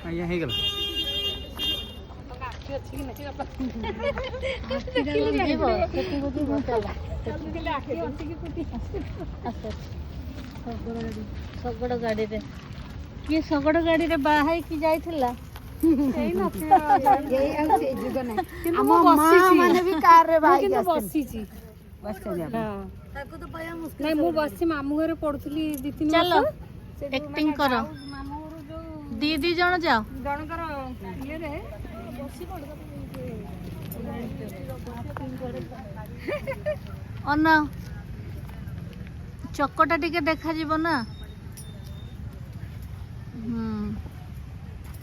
ଆଜ୍ଞା ହେଇଗଲା। ଶଗଡ଼ ଗାଡ଼ିରେ କିଏ ଶଗଡ଼ ଗାଡ଼ିରେ ବାହା ହେଇକି ଯାଇଥିଲା? ମୁଁ ବସିଛି ମାମୁଁ ଘରେ ପଢୁଥିଲି 2-3 ଚାଲ ବର୍ଷ। ଆକ୍ଟିଂ କର। ଦି ଜଣ ଯାଅ। ଜଣଙ୍କର ଇଏରେ ବସି ଅନା ଚକଟା ଟିକେ ଦେଖାଯିବ ନା।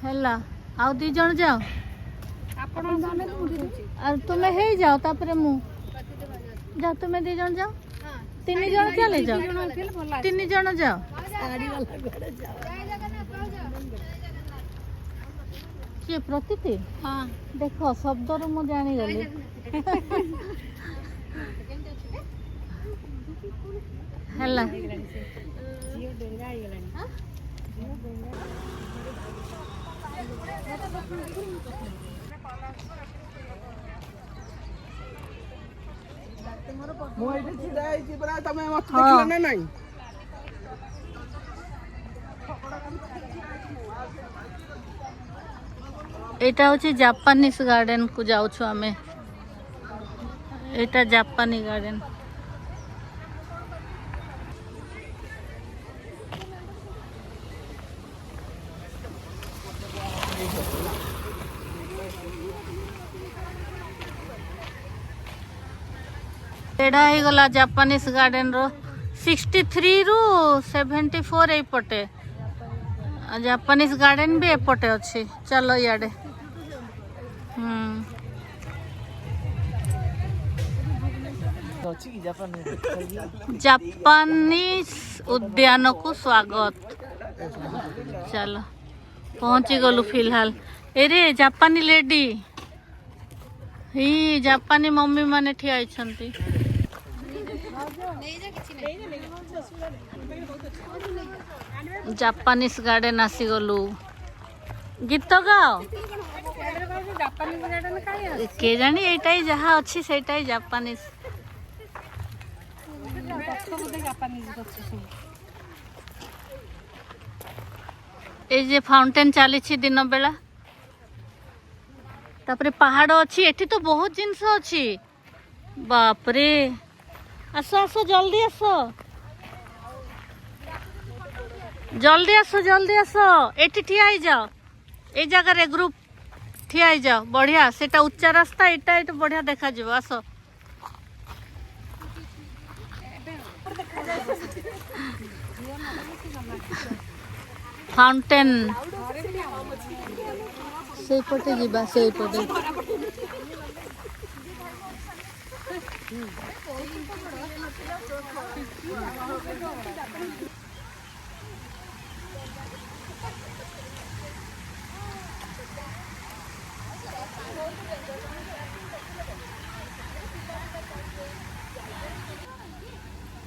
ହେଲା ଆଉ 2 ଜଣ ଯାଅ। ଆଉ ତୁମେ ହେଇଯାଅ ତାପରେ ମୁଁ ଯାଅ। ତୁମେ 2 ଜଣ ଯାଅ। 3 ଜଣ ଚାଲି ଯାଅ। 3 ଜଣ ଯାଅ। କିଏ ପ୍ରତୀତି? ଦେଖ ଶବ୍ଦରୁ ମୁଁ ଜାଣିଗଲି। ହେଲା ମୁଁ ଏଇଠି ଛିଡ଼ା ହେଇଛି ପରା, ତମେ ମତେ ଦେଖିଲ ନା ନାଇଁ? এইটা হচ্ছে জাপানিজ গার্ডেন কু যাচ্ছু আমি। এটা জাপানি গার্ডেন। एडा ही गला जापानीज गार्डन रो 63 रु 74 एपटे। जापानीज गार्डन भी एपटे अच्छी। चलो इे जापानीज उद्यान को स्वागत। चलो पहुंची गलु फिलहाल। एरे जापानी लेडी ही जापानी मम्मी माने ठिया आइछंती। जापानीज गार्डन आसी गलु। गीत गाओ के जानी एटाई जहाँ अच्छी सेटाई जापानीज। ए जे फाउंटेन चली दिन बेला तापरे पहाड़ अच्छी। एठी तो बहुत जिनस अच्छी। बापरे आसो आसो जल्दी आसो जल्दी आसो जल्दी आसो। एठी ठिया ही जाओ। ए जगह रे ग्रुप ठिया ही जाओ। बढ़िया सेटा उच्चा रास्ता एटा एटा बढ़िया देखा जीवो। आसो फाउंटेन से पटे जीवा से पटे।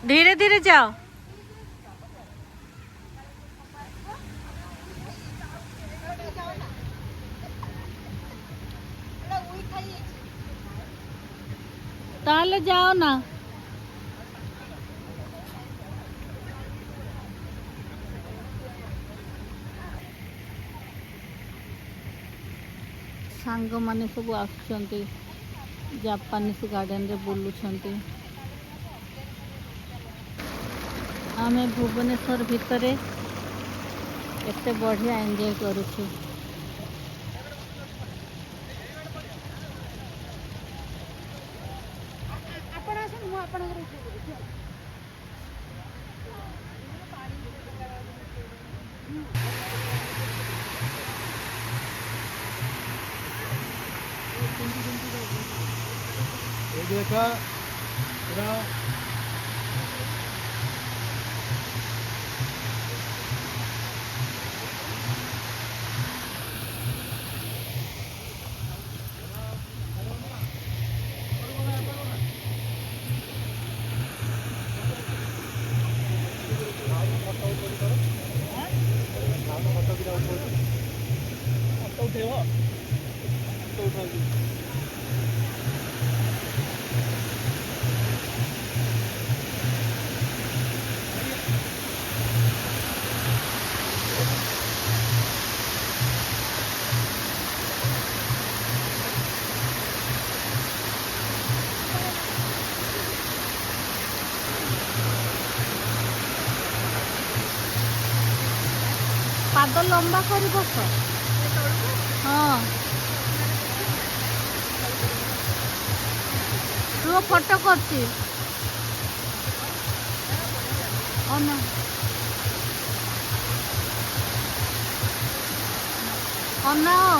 धीरे धीरे जाओ। ताले जाओ ना। सांग माने सब आसुचंती जापानीज गार्डन रे बुलुचंती। आमे भुवनेश्वर भितरे एते बढ़िया एंजॉय करूछु। देखा ଉଠେଇବ ତ ଉଠାଉଛି। ପାଦ ଲମ୍ବା କରି ବସ। ହଁ ରୁହ ଫଟୋ କରୁଛି। ଅନା ଅନାଅ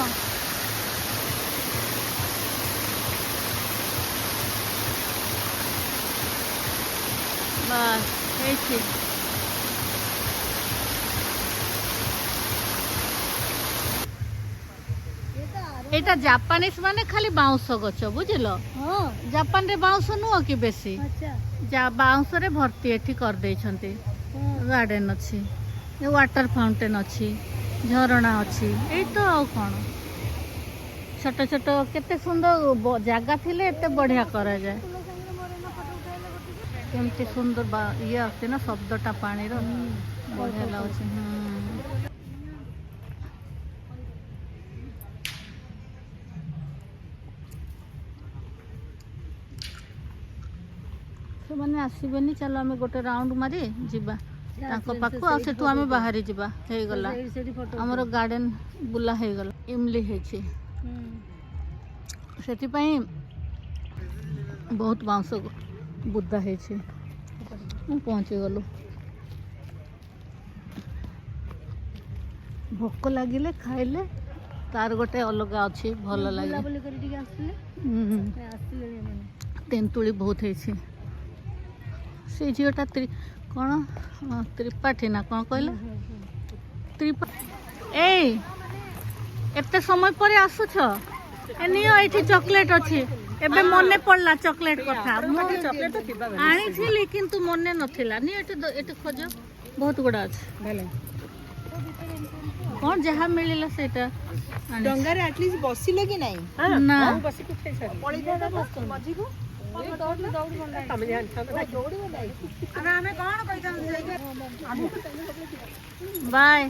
ବାସ୍ ହେଇଛି। এটা জাপানিজ মানে খালি বাউঁশ গছ বুঝিল। ହଁ জাপাନରେ বাউঁଶ ନୁହଁ କି ବେଶୀ ଆଚ୍ଛା ବାଉଁଶରେ ଭର୍ତ୍ତି ଏଠି କରିଦେଇଛନ୍ତି। ଗାର୍ଡେନ ଅଛି, ୱାଟର ଫାଉଣ୍ଟେନ ଅଛି, ଝରଣା ଅଛି। ଏଇ ତ ଆଉ କ'ଣ ଛୋଟ ଛୋଟ କେତେ ସୁନ୍ଦର ଜାଗା ଥିଲେ ଏତେ ବଢିଆ କରାଯାଏ। କେମିତି ସୁନ୍ଦର ଇଏ ଆସୁଛି ନା ଶବ୍ଦଟା ପାଣିର ବଢିଆ ଲାଗୁଛି। ସେମାନେ ଆସିବେନି, ଚାଲ ଆମେ ଗୋଟେ ରାଉଣ୍ଡ ମାରି ଯିବା ତାଙ୍କ ପାଖକୁ, ଆଉ ସେଠୁ ଆମେ ବାହାରି ଯିବା। ହେଇଗଲା ଆମର ଗାର୍ଡେନ ବୁଲା ହେଇଗଲା। ଇମଲି ହେଇଛି ସେଥିପାଇଁ ବହୁତ ବାଉଁଶ ବୁଦା ହେଇଛି। ପହଞ୍ଚିଗଲୁ। ଭୋକ ଲାଗିଲେ ଖାଇଲେ ତାର ଗୋଟେ ଅଲଗା ଅଛି, ଭଲ ଲାଗେ। ତେନ୍ତୁଳି ବହୁତ ହେଇଛି। ସେ ଝିଅଟା କ'ଣ ତ୍ରିପାଠୀ ନା କ'ଣ କହିଲ? ଏଇ ଏତେ ସମୟ ପରେ ଆସୁଛ? ନିଅ ଏଇଠି ଚକୋଲେଟ ଅଛି। ଏବେ ମନେ ପଡିଲା ଚକୋଲେଟ କଥା। ମୁଁ ଆଣିଥିଲି କିନ୍ତୁ ମନେ ନଥିଲା। ନିଅ ଏଠି ଖୋଜ, ବହୁତ ଗୁଡା ଅଛି। କ'ଣ ଯାହା ମିଳିଲା ସେଇଟା ଡଙ୍ଗାରେ ଆଟଲିଷ୍ଟ ବସିଲ କି ନାଇଁ? ନା ଆମେ କଣ କହିଥାନ୍ତୁ? ବାଏ।